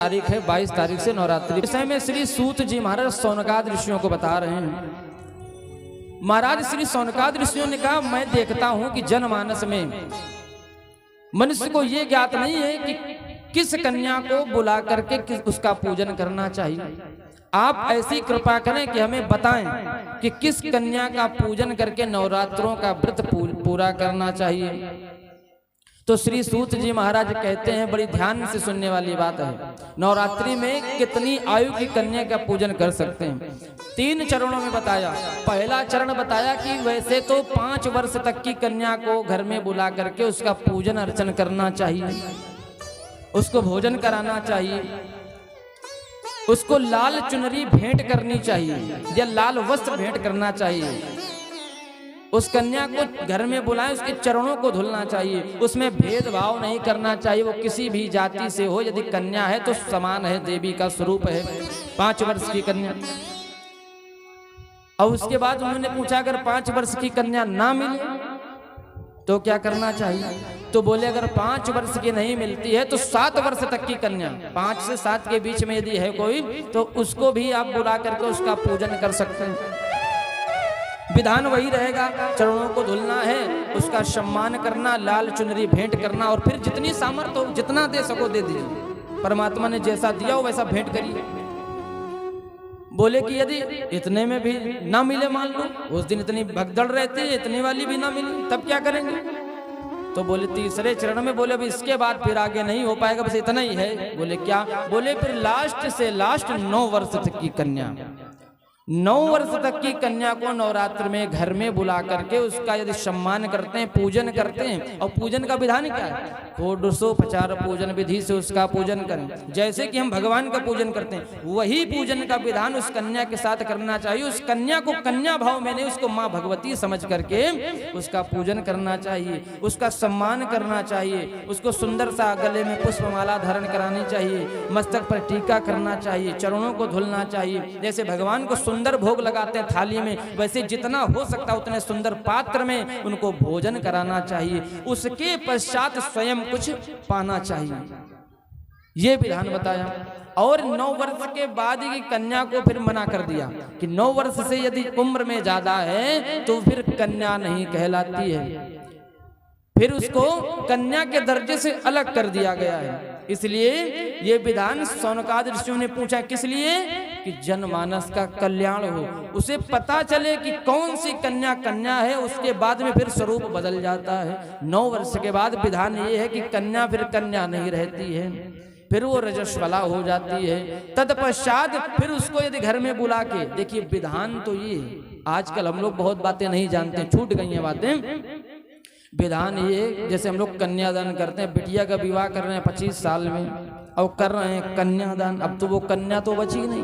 तारीख है 22 तारीख से नवरात्रि विषय में श्री सूत जी महाराज सौनकाद ऋषियों को बता रहे हैं। महाराज श्री सौनकाद ऋषियों ने कहा, मैं देखता हूं कि जनमानस में मनुष्य को यह ज्ञात नहीं है कि किस कन्या को बुला करके उसका पूजन करना चाहिए। आप ऐसी कृपा करें कि हमें बताएं कि किस कन्या का पूजन करके नवरात्रों का व्रत पूरा करना चाहिए। तो श्री सूत जी महाराज कहते हैं, बड़ी ध्यान से सुनने वाली बात है, नवरात्रि में कितनी आयु की कन्या का पूजन कर सकते हैं। 3 चरणों में बताया। पहला चरण बताया कि वैसे तो 5 वर्ष तक की कन्या को घर में बुला करके उसका पूजन अर्चन करना चाहिए, उसको भोजन कराना चाहिए, उसको लाल चुनरी भेंट करनी चाहिए या लाल वस्त्र भेंट करना चाहिए। उस कन्या को घर में बुलाएं, उसके चरणों को धुलना चाहिए, उसमें भेदभाव नहीं करना चाहिए। वो किसी भी जाति से हो, यदि कन्या है तो समान है, देवी का स्वरूप है। 5 वर्ष की कन्या। और उसके बाद उन्होंने पूछा, अगर 5 वर्ष की कन्या ना मिले तो क्या करना चाहिए? तो बोले, अगर 5 वर्ष की नहीं मिलती है तो 7 वर्ष तक की कन्या, 5 से 7 के बीच में यदि है कोई, तो उसको भी आप बुला करके उसका पूजन कर सकते हैं। विधान वही रहेगा, चरणों को धुलना है, उसका सम्मान करना, लाल चुनरी भेंट करना, और फिर जितनी सामर्थ्य हो, जितना दे सको दे दीजिए। परमात्मा ने जैसा दिया हो वैसा भेंट करिए। बोले कि यदि इतने में भी ना मिले, मान लो उस दिन इतनी भगदड़ रहती है, इतनी वाली भी ना मिले, तब क्या करेंगे? तो बोले 3रे चरण में, बोले अभी इसके बाद फिर आगे नहीं हो पाएगा, बस इतना ही है। बोले क्या? बोले फिर लास्ट से लास्ट 9 वर्ष तक की कन्या, 9 वर्ष तक की कन्या को नवरात्र में घर में बुला करके उसका यदि सम्मान करते हैं, पूजन करते हैं। और पूजन का विधान क्या है? षोडशोपचार पूजन विधि से उसका पूजन करें। जैसे कि हम भगवान का पूजन करते हैं, वही पूजन का विधान उस कन्या के साथ करना चाहिए। उस कन्या को कन्या भाव में नहीं, उसको माँ भगवती समझ करके उसका पूजन करना चाहिए, उसका सम्मान करना चाहिए, उसको सुंदर सा गले में पुष्पमाला धारण करानी चाहिए, मस्तक पर टीका करना चाहिए, चरणों को धुलना चाहिए। जैसे भगवान को सुंदर भोग लगाते हैं थाली में, वैसे जितना हो सकता उतने सुंदर पात्र में उनको भोजन कराना चाहिए। उसके पश्चात स्वयं कुछ पाना चाहिए, ये विधान बताया। और 9 वर्ष के बाद की कन्या को फिर मना कर दिया कि 9 वर्ष से यदि उम्र में ज्यादा है तो फिर कन्या नहीं कहलाती है, फिर उसको कन्या के दर्जे से अलग कर दिया गया है। इसलिए ये विधान सौनकाद ऋषियों ने पूछा, किस लिए? कि जनमानस का कल्याण हो, उसे पता चले कि कौन सी कन्या कन्या है। उसके बाद में फिर स्वरूप बदल जाता है। 9 वर्ष के बाद विधान ये है कि कन्या फिर कन्या नहीं रहती है, फिर वो रजस्वला हो जाती है। तत्पश्चात फिर उसको यदि घर में बुला के, देखिए विधान तो ये, आजकल हम लोग बहुत बातें नहीं जानते, छूट गई हैं बातें। विधान ये, जैसे हम लोग कन्यादान करते हैं, बिटिया का विवाह कर रहे हैं 25 साल में और कर रहे हैं कन्यादान। अब तो वो कन्या तो बची नहीं,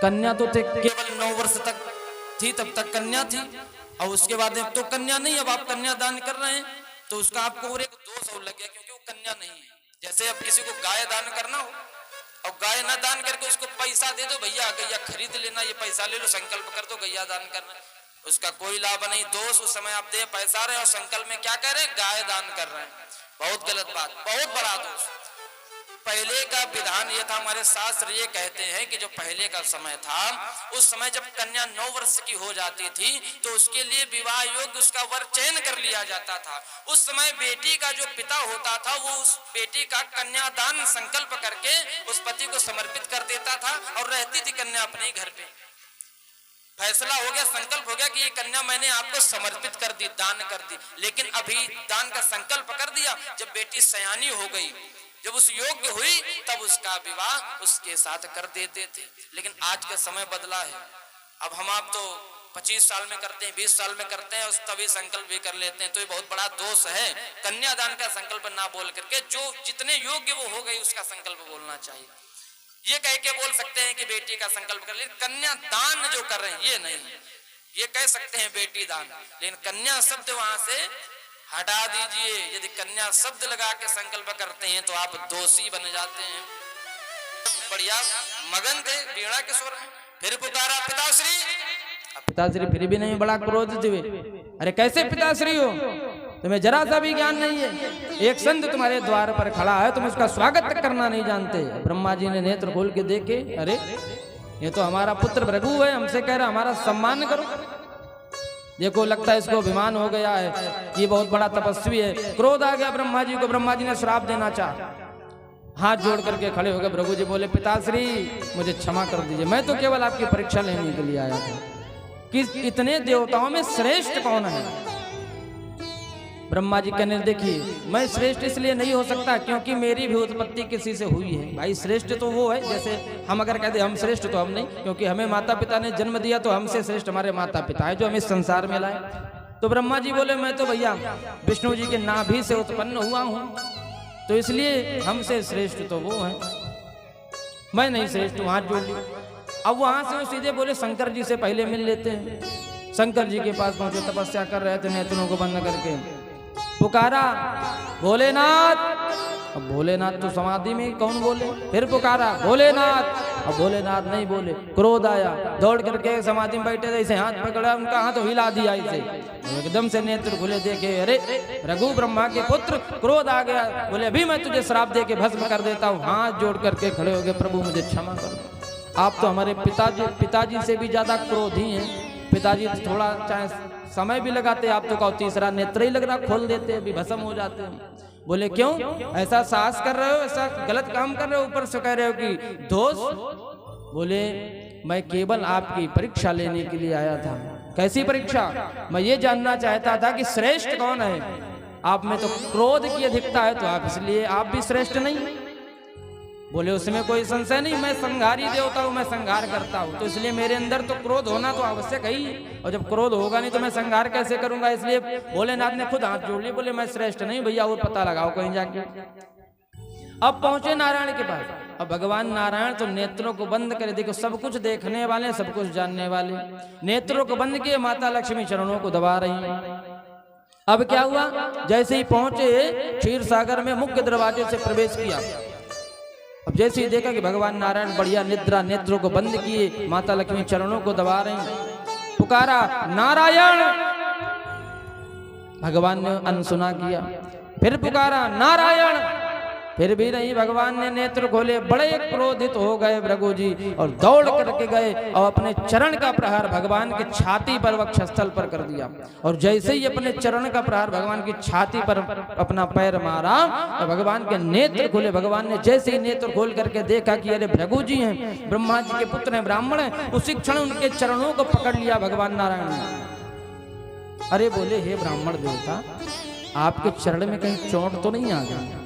कन्या तो थे केवल 9 वर्ष तक थी, तब तक कन्या थी, और उसके बाद तो कन्या नहीं। अब आप कन्यादान कर रहे हैं तो उसका आपको और एक दोष और लग गया, क्योंकि वो कन्या नहीं है। जैसे अब किसी को गाय दान करना हो और गाय न दान करके उसको पैसा दे दो, भैया गैया खरीद लेना, ये पैसा ले लो, संकल्प कर दो गैया दान करना, उसका कोई लाभ नहीं। दोष उस समय आप दे पैसा रहे और संकल्प में क्या कर रहे हैं? गाय दान कर रहे हैं। बहुत गलत बात, बहुत बड़ा दोष। पहले का विधान ये था, हमारे शास्त्र ये कहते हैं कि जो पहले का समय था, उस समय जब कन्या 9 वर्ष की हो जाती थी तो उसके लिए विवाह योग्य उसका वर चयन कर लिया जाता था। उस समय बेटी का जो पिता होता था वो उस बेटी का कन्यादान संकल्प करके उस पति को समर्पित कर देता था और रहती थी कन्या अपने घर पे। फैसला हो गया, संकल्प हो गया कि ये कन्या मैंने आपको समर्पित कर दी, दान कर दी। लेकिन अभी दान का संकल्प कर दिया, जब बेटी सयानी हो गई, जब उस योग्य हुई, तब उसका विवाह उसके साथ कर देते थे। लेकिन आज का समय बदला है। अब हम आप तो 25 साल में करते हैं, 20 साल में करते हैं, और तभी संकल्प भी कर लेते हैं। तो ये बहुत बड़ा दोष है। कन्यादान का संकल्प ना बोल करके जो जितने योग्य वो हो गई उसका संकल्प बोलना चाहिए। ये कह के बोल सकते हैं कि बेटी का संकल्प कर ले, कन्या दान जो कर रहे हैं ये नहीं। ये कह सकते हैं बेटी दान, लेकिन कन्या शब्द वहां से हटा दीजिए। यदि कन्या शब्द लगा के संकल्प करते हैं तो आप दोषी बन जाते हैं। बढ़िया मगन थे वीणा के स्वर में, फिर पुकारा पिताश्री। अब पिताश्री फिर भी नहीं, बड़ा क्रोधित हुए। अरे कैसे पिताश्री हो? तुम्हें जरा सा भी ज्ञान नहीं है। एक संत तुम्हारे द्वार पर खड़ा है, तुम उसका स्वागत तक करना नहीं जानते। ब्रह्मा जी ने नेत्र खोल के देखे, अरे ये तो हमारा पुत्र भृगु है, हमसे कह रहा हमारा सम्मान करो। देखो लगता है इसको अभिमान हो गया है, ये बहुत बड़ा तपस्वी है। क्रोध आ गया ब्रह्मा जी को, ब्रह्मा जी ने श्राप देना चाहा। हाथ जोड़ करके खड़े हो गए भृगु जी, बोले पिताश्री मुझे क्षमा कर दीजिए, मैं तो केवल आपकी परीक्षा लेने के लिए आया था कि इतने देवताओं में श्रेष्ठ कौन है। ब्रह्मा जी कहने देखिए मैं श्रेष्ठ इसलिए नहीं हो सकता क्योंकि मेरी भी उत्पत्ति किसी से हुई है। भाई श्रेष्ठ तो वो है, जैसे हम अगर कहते हम श्रेष्ठ तो हम नहीं, क्योंकि हमें माता पिता ने जन्म दिया तो हमसे श्रेष्ठ हमारे माता पिता है जो हमें संसार में लाए। तो ब्रह्मा जी बोले मैं तो भैया विष्णु जी के नाभि से उत्पन्न हुआ हूं, तो इसलिए हमसे श्रेष्ठ तो वो है, मैं नहीं श्रेष्ठ हूं। हाथ जोड़ लिया। अब वहां से वो सीधे बोले शंकर जी से पहले मिल लेते हैं। शंकर जी के पास पहुंचे, तपस्या कर रहे थे, नेत्रों को बंद करके पुकारा भोलेनाथ। अब भोलेनाथ तो समाधि में, कौन बोले? फिर पुकारा भोलेनाथ, अब भोलेनाथ नहीं बोले। क्रोध आया, दौड़ करके समाधि में बैठे थे, इसे हाथ पकड़ा, उनका हाथ हिला दिया इसे, एकदम से नेत्र खुले, देखे अरे रघु ब्रह्मा के पुत्र। क्रोध आ गया, बोले अभी मैं तुझे श्राप दे के भस्म कर देता हूँ। हाथ जोड़ करके खड़े हो गए, प्रभु मुझे क्षमा कर दो। आप तो हमारे पिताजी से भी ज्यादा क्रोधी हैं। पिताजी थोड़ा चाहे समय भी लगाते, आप तो कहो तीसरा नेत्र ही लग रहा खोल देते, अभी भस्म हो जाते हैं। बोले क्यों ऐसा साहस कर रहे हो, ऐसा गलत काम कर रहे हो, ऊपर से कह रहे हो कि दोष। बोले मैं केवल आपकी परीक्षा लेने के लिए आया था। कैसी परीक्षा? मैं ये जानना चाहता था कि श्रेष्ठ कौन है। आप में तो क्रोध की अधिकता है, तो आप इसलिए आप भी श्रेष्ठ नहीं। बोले उसमें कोई संशय नहीं, मैं संहारी देवता हूं, मैं संहार करता हूं, तो इसलिए मेरे अंदर तो क्रोध होना तो आवश्यक है ही, और जब क्रोध होगा नहीं तो मैं संहार कैसे करूंगा। इसलिए भोलेनाथ ने खुद हाथ जोड़ लिए, बोले मैं श्रेष्ठ नहीं भैया, और पता लगाओ कहीं जाके। अब पहुंचे नारायण के पास। अब भगवान नारायण तो नेत्रों को बंद करे, देखो सब कुछ देखने वाले, सब कुछ जानने वाले, नेत्रों को बंद किए, माता लक्ष्मी चरणों को दबा रही। अब क्या हुआ, जैसे ही पहुंचे क्षीर सागर में मुख्य दरवाजे से प्रवेश किया। अब जैसे ही देखा कि भगवान नारायण बढ़िया निद्रा, नेत्रों को बंद किए, माता लक्ष्मी चरणों को दबा रही, पुकारा नारायण। भगवान ने अनसुना किया, फिर पुकारा नारायण, फिर भी नहीं। भगवान ने नेत्र खोले, बड़े क्रोधित हो गए भृगु जी, और दौड़ करके गए और अपने चरण का प्रहार भगवान के छाती पर, वक्षस्थल पर कर दिया। और जैसे ही अपने चरण का प्रहार भगवान की छाती पर अपना पैर मारा, और भगवान के नेत्र खोले। भगवान ने जैसे ही नेत्र खोल करके देखा कि अरे भृगु जी हैं, ब्रह्मा जी के पुत्र हैं, ब्राह्मण हैं, उसी क्षण उनके चरणों को पकड़ लिया भगवान नारायण ने। अरे बोले हे ब्राह्मण देवता, आपके चरण में कहीं चोट तो नहीं आ गई?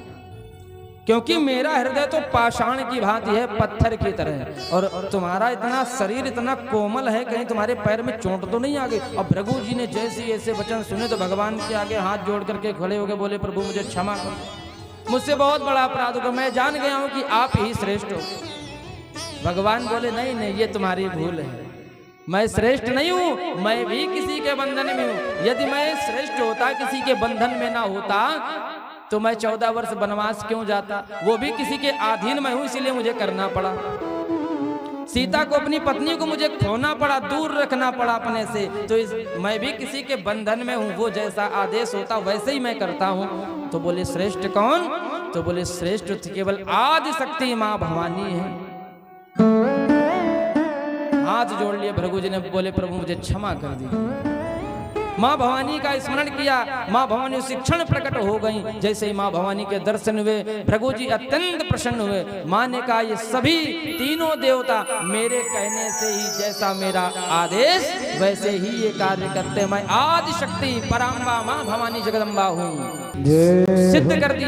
क्योंकि मेरा हृदय तो पाषाण की भांति है, पत्थर की तरह, और तुम्हारा इतना शरीर इतना कोमल है, कहीं तुम्हारे पैर में चोट तो नहीं आ गई? और भृगु जी ने जैसे ऐसे वचन सुने तो भगवान के आगे हाथ जोड़ करके खड़े हो गए, बोले प्रभु मुझे क्षमा करो, मुझसे बहुत बड़ा अपराध होगा, मैं जान गया हूं कि आप ही श्रेष्ठ हो। भगवान बोले नहीं नहीं, ये तुम्हारी भूल है, मैं श्रेष्ठ नहीं हूं, मैं भी किसी के बंधन में हूं। यदि मैं श्रेष्ठ होता, किसी के बंधन में ना होता, तो मैं 14 वर्ष वनवास क्यों जाता? वो भी किसी के अधीन में हूं, इसीलिए मुझे करना पड़ा। सीता को, अपनी पत्नी को मुझे खोना पड़ा, दूर रखना पड़ा अपने से, तो मैं भी किसी के बंधन में हूं। वो जैसा आदेश होता वैसे ही मैं करता हूं। तो बोले श्रेष्ठ कौन? तो बोले श्रेष्ठ केवल आदि शक्ति मां भवानी है। हाथ जोड़ लिए भृगु जी ने, बोले प्रभु मुझे क्षमा कर दीजिए। माँ भवानी का स्मरण किया, माँ भवानी उसी क्षण प्रकट हो गई। जैसे ही माँ भवानी के दर्शन हुए, भृगु जी अत्यंत प्रसन्न हुए। माँ ने कहा ये सभी तीनों देवता मेरे कहने से ही, जैसा मेरा आदेश वैसे ही ये कार्य करते। मैं आदि शक्ति पराम्बा माँ भवानी जगदम्बा हूँ, सिद्ध कर दिया।